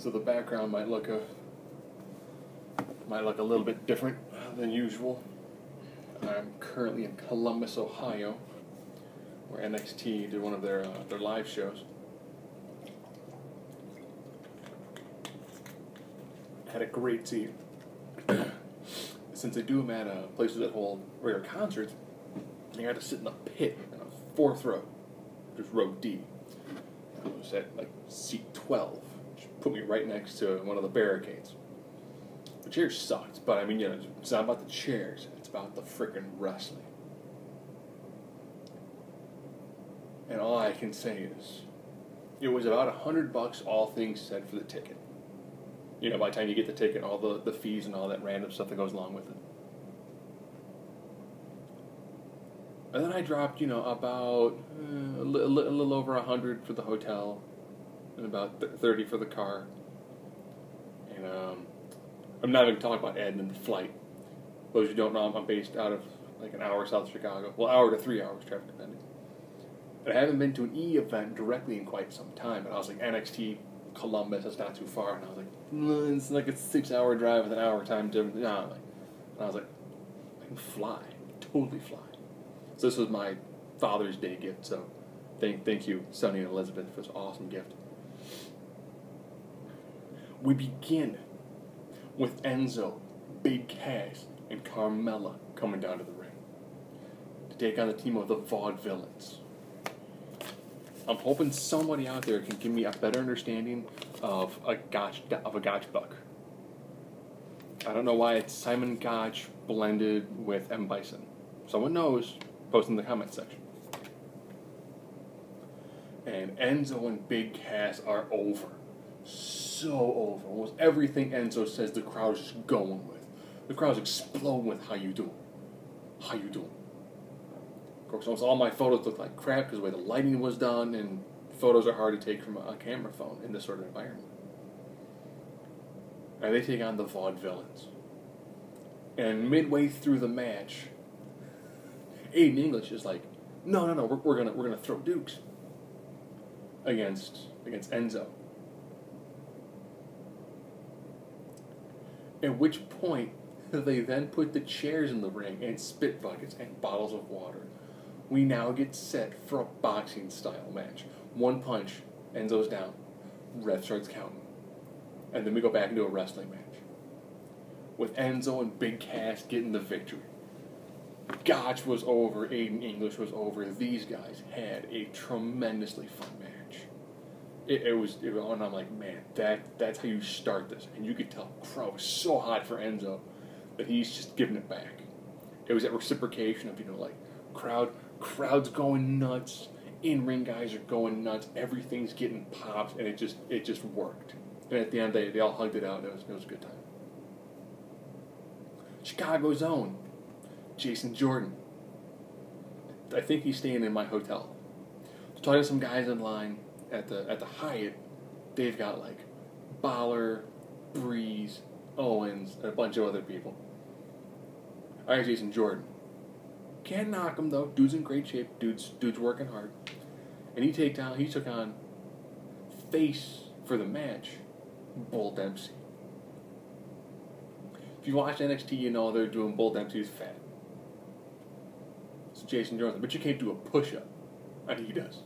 So the background might look a little bit different than usual. I'm currently in Columbus, Ohio, where NXT did one of their live shows. Had a great seat. Since they do them at places that hold rare concerts, I got to sit in the pit in a fourth row, just row D. I was at like seat 12, which put me right next to one of the barricades. The chairs sucked, but I mean, you know, it's not about the chairs, it's about the frickin' wrestling. And all I can say is, it was about $100 all things said for the ticket. You know, by the time you get the ticket, all the fees and all that random stuff that goes along with it. And then I dropped, you know, about a little over $100 for the hotel, and about $30 for the car. And I'm not even talking about adding in the flight. Those who don't know, I'm based out of like an hour south of Chicago. Well, hour to 3 hours, traffic depending. And I haven't been to an E event directly in quite some time. And I was like, NXT, Columbus, that's not too far. And I was like, no, it's like a 6-hour drive with an hour time difference. No, and I was like, I can fly, totally fly. So this was my Father's Day gift. So thank you, Sonny and Elizabeth, for this awesome gift. We begin with Enzo, Big Cass, and Carmella coming down to the ring to take on the team of the Vaudevillains. I'm hoping somebody out there can give me a better understanding of a Gotch buck. I don't know why it's Simon Gotch blended with M. Bison. Someone knows, post in the comment section. And Enzo and Big Cass are over. So over. Almost everything Enzo says the crowd is just going with. The crowd's exploding with how you doing. How you doing. Of course, almost all my photos look like crap because the way the lighting was done, and photos are hard to take from a camera phone in this sort of environment. And they take on the Vaudevillains. And midway through the match, Aiden English is like, no, we're gonna throw Dukes against Enzo. At which point, they then put the chairs in the ring and spit buckets and bottles of water. We now get set for a boxing style match. One punch, Enzo's down. Ref starts counting. And then we go back into a wrestling match. With Enzo and Big Cass getting the victory. Gotch was over, Aiden English was over. These guys had a tremendously fun match. And I'm like, man, that's how you start this. And you could tell the crowd was so hot for Enzo that he's just giving it back. It was that reciprocation of, you know, like, crowd's going nuts, in-ring guys are going nuts, everything's getting popped, and it just worked. And at the end, they all hugged it out, and it was a good time. Chicago's own Jason Jordan. I think he's staying in my hotel. So talking to some guys in line at the Hyatt, they've got like Balor, Breeze, Owens, and a bunch of other people. All right, Jason Jordan. Can't knock him though. Dude's in great shape. Dude's working hard. And he took on face for the match, Bull Dempsey. If you watch NXT, you know they're doing Bull Dempsey's fat. So Jason Jordan, but you can't do a push-up. And he does.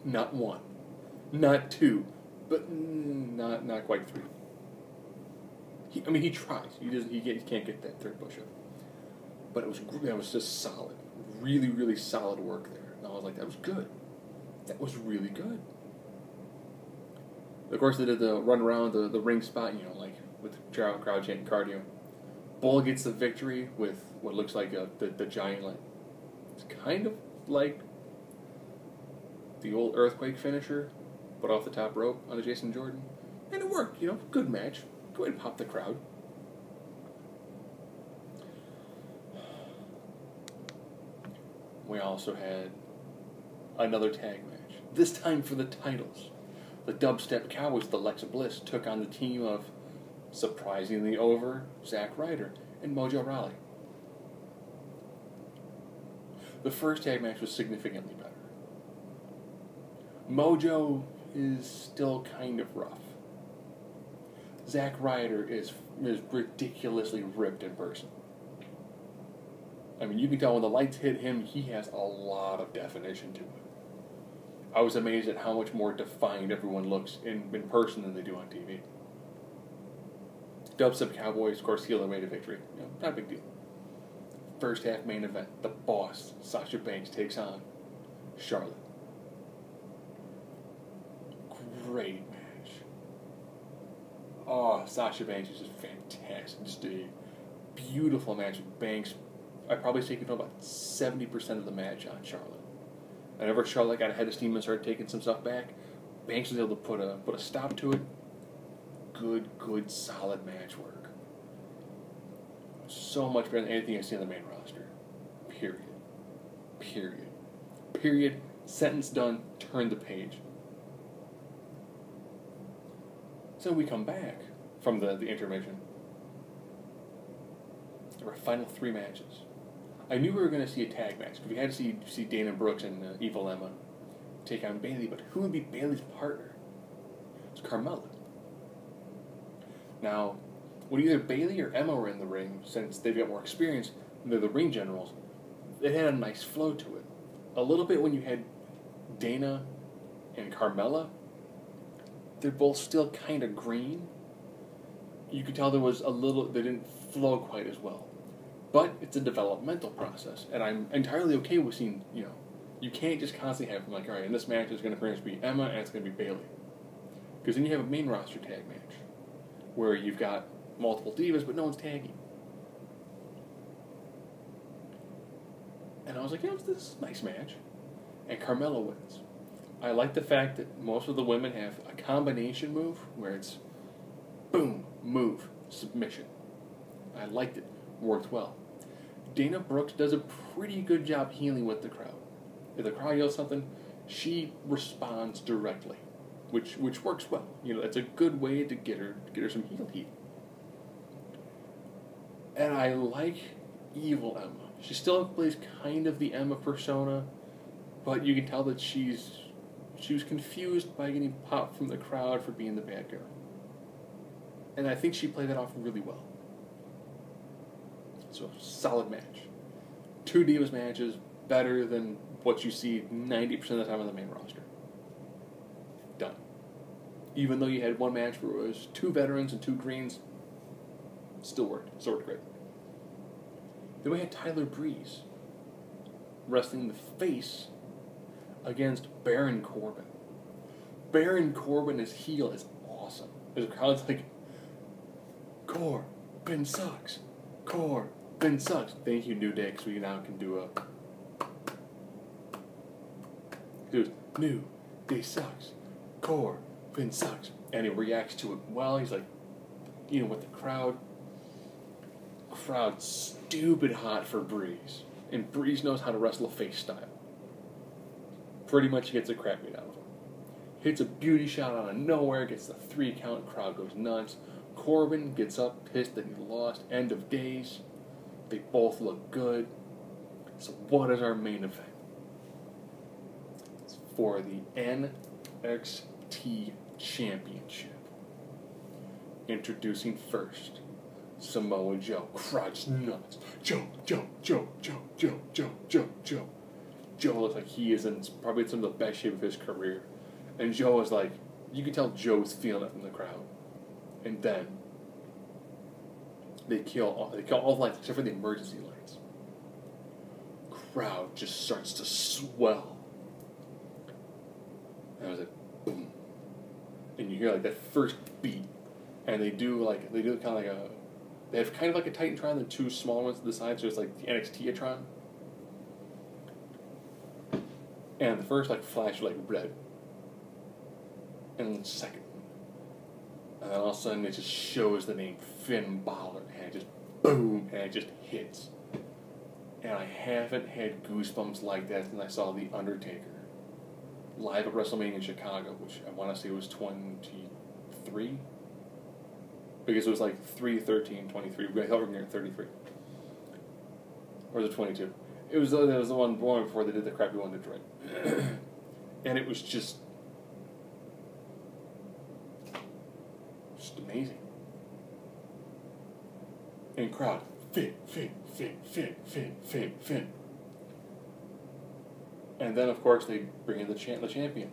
Not one. Not two. But not quite three. He tries. He can't get that third push-up. But that was just solid. Really, really solid work there. And I was like, that was good. That was really good. Of course, they did the run around the ring spot, you know, like with the crowd chanting cardio. Bull gets the victory with what looks like the giant, like, it's kind of like the old Earthquake finisher, but off the top rope on the Jason Jordan. And it worked, you know, good match. Go ahead and pop the crowd. We also had another tag match, this time for the titles. The Dubstep Cowboys, the Alexa Bliss, took on the team of surprisingly over Zack Ryder and Mojo Rawley. The first tag match was significantly better. Mojo is still kind of rough. Zack Ryder is ridiculously ripped in person. I mean, you can tell when the lights hit him, he has a lot of definition to it. I was amazed at how much more defined everyone looks in person than they do on TV. Dubstep Cowboys, of course, heel their way to victory. Not a big deal. First half main event, the boss, Sasha Banks, takes on Charlotte. Great match. Oh, Sasha Banks is just fantastic. Just a beautiful match with Banks. I probably taken about 70% of the match on Charlotte. Whenever Charlotte got ahead of steam and started taking some stuff back, Banks was able to put a stop to it. Good, solid match work. So much better than anything I see on the main roster. Period. Sentence done. Turn the page. So we come back from the intermission. There were final 3 matches. I knew we were going to see a tag match because we had to see Dana Brooks and Evil Emma take on Bayley, but who would be Bayley's partner? It's Carmella. Now, when either Bayley or Emma were in the ring, since they've got more experience, they're the ring generals, it had a nice flow to it. A little bit when you had Dana and Carmella, they're both still kind of green. You could tell they didn't flow quite as well. But it's a developmental process, and I'm entirely okay with seeing, you can't just constantly have, like, all right, in this match it's going to pretty much be Emma and it's going to be Bayley. Because then you have a main roster tag match, where you've got multiple divas, but no one's tagging. And I was like, this is a nice match. And Carmella wins. I like the fact that most of the women have a combination move, where it's boom, move, submission. I liked it. Worked well. Dana Brooks does a pretty good job healing with the crowd. If the crowd yells something, she responds directly, which works well. It's a good way to get her some heel heat. And I like Evil Emma. She still plays kind of the Emma persona, but you can tell that she was confused by getting popped from the crowd for being the bad girl. And I think she played that off really well. So, solid match. 2 Divas matches, better than what you see 90% of the time on the main roster. Done. Even though you had one match where it was 2 veterans and 2 greens, still worked. Still worked great. Then we had Tyler Breeze wrestling the face against Baron Corbin. Baron Corbin as heel is awesome. The crowd's like, Corbin sucks. Corbin sucks. Thank you, New Day, because we now can do New Day sucks. Corbin sucks. And he reacts to it well. He's like, with the crowd. Crowd's stupid hot for Breeze. And Breeze knows how to wrestle a face style. Pretty much gets the crap beat out of him. Hits a beauty shot out of nowhere, gets the 3 count, crowd goes nuts. Corbin gets up, pissed that he lost. End of days. They both look good. So what is our main event? It's for the NXT Championship. Introducing first, Samoa Joe. Crowd's nuts. Joe. Joe looks like he is in probably some of the best shape of his career. And Joe is like, you can tell Joe's feeling it from the crowd. And then they kill all the lights except for the emergency lights. Crowd just starts to swell. And I was like, boom. And you hear like that first beat. And they do kind of like they have kind of like a Titantron and 2 smaller ones to the side, so it's like the NXT-atron. And the first flash like red. And the second. And then all of a sudden it just shows the name Finn Balor, and it just boom, and it just hits. And I haven't had goosebumps like that since I saw The Undertaker live at WrestleMania in Chicago, which I want to say was 23? Because it was like 3/13/23. I thought we were going to 33. Or was it 22? It was the one born before they did the crappy one in Detroit. And it was just amazing. And crowd, Finn, Finn, Finn, Finn, Finn, Finn, Finn. And then, of course, they bring in the champion.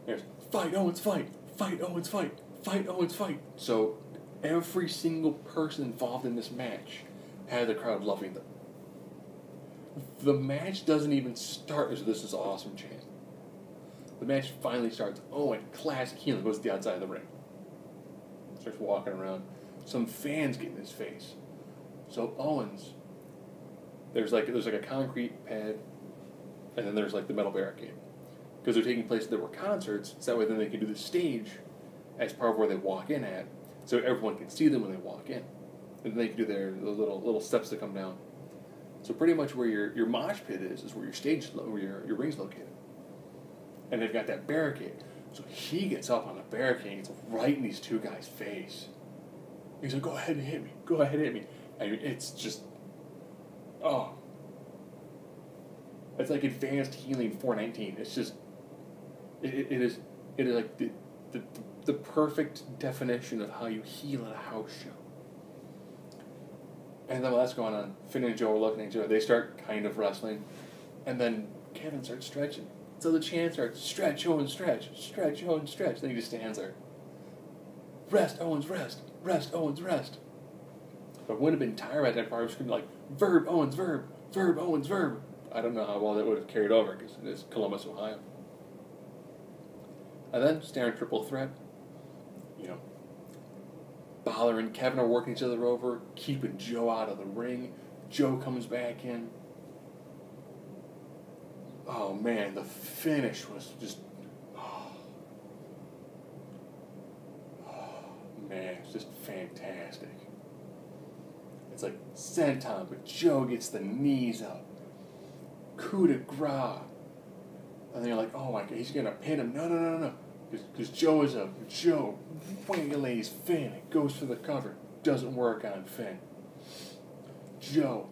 There's, fight Owens, fight! Fight Owens, fight! Fight Owens, fight! So, every single person involved in this match had the crowd loving them. The match doesn't even start as this is an awesome chant. The match finally starts. Owen, classic healing, goes to the outside of the ring. Starts walking around. Some fans get in his face. So Owens, there's like a concrete pad, and then there's like the metal barricade. Because they're taking place, there were concerts, so that way then they can do the stage as part of where they walk in at, so everyone can see them when they walk in. And then they can do their little steps that come down. So pretty much where your mosh pit is where your stage, where your ring's located. And they've got that barricade. So he gets up on the barricade and gets right in these two guys' face. He's like, go ahead and hit me. Go ahead and hit me. I mean, it's just, oh. It's like advanced healing 419. It's just, it is like the perfect definition of how you heal at a house show. And then while that's going on, Finn and Joe are looking at each other. They start kind of wrestling. And then Kevin starts stretching. So the chant starts, stretch, Owens, stretch, stretch, Owens, stretch. Then he just stands there. Rest, Owens, rest. Rest, Owens, rest. But wouldn't have been tired at that part. I was screaming like, verb, Owens, verb. Verb, Owens, verb. I don't know how well that would have carried over because it is Columbus, Ohio. And then, staring triple threat, you know, Balor and Kevin are working each other over, keeping Joe out of the ring. Joe comes back in. Oh man, the finish was just, man, it's just fantastic. It's like senton, but Joe gets the knees up. Coup de grace. And then you're like, oh my God, he's going to pin him. No. Because Joe is up. Joe waylays Finn. It goes for the cover. Doesn't work on Finn. Joe,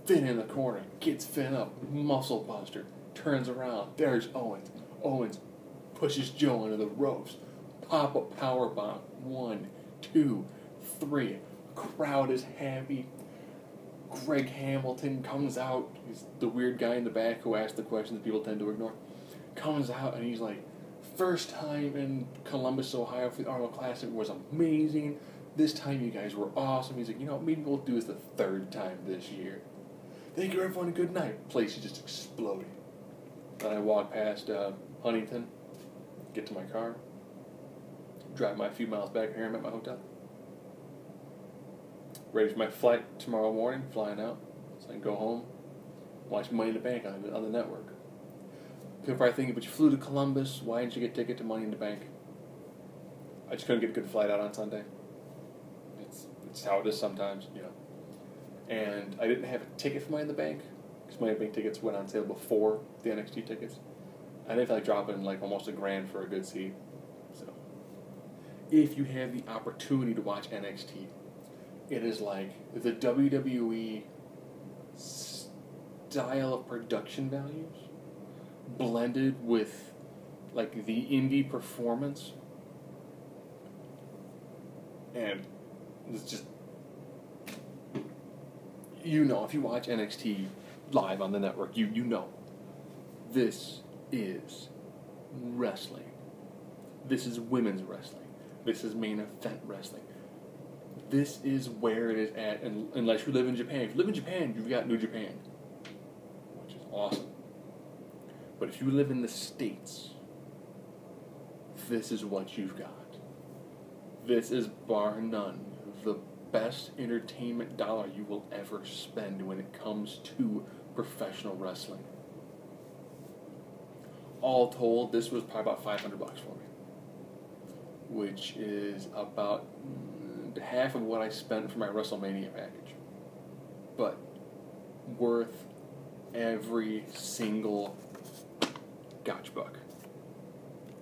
Finn in the corner, gets Finn up. Muscle buster. Turns around. There's Owens. Owens pushes Joe into the ropes. Pop a power bomb. 1, 2, 3. Crowd is happy. Greg Hamilton comes out. He's the weird guy in the back who asks the questions that people tend to ignore. Comes out and he's like, first time in Columbus, Ohio for the Arnold Classic was amazing. This time you guys were awesome. He's like, you know, maybe we'll do this the third time this year. Thank you everyone, good night. Place is just exploding. Then I walk past Huntington, get to my car, drive my few miles back here. I'm at my hotel. Ready for my flight tomorrow morning, flying out. So I can go home, watch Money in the Bank on the network. People probably thinking, but you flew to Columbus, why didn't you get a ticket to Money in the Bank? I just couldn't get a good flight out on Sunday. It's how it is sometimes, you know. And I didn't have a ticket for Money in the Bank, because Money in the Bank tickets went on sale before the NXT tickets. I didn't feel like dropping like almost $1,000 for a good seat. So, if you have the opportunity to watch NXT, it is like the WWE style of production values blended with like the indie performance, and it's just, you know, if you watch NXT live on the network, you know this is wrestling. This is women's wrestling. This is main event wrestling. This is where it is at, and unless you live in Japan. If you live in Japan, you've got New Japan, which is awesome. But if you live in the States, this is what you've got. This is, bar none, the best entertainment dollar you will ever spend when it comes to professional wrestling. All told, this was probably about $500 for me, which is about half of what I spent for my WrestleMania package, but worth every single gotch buck.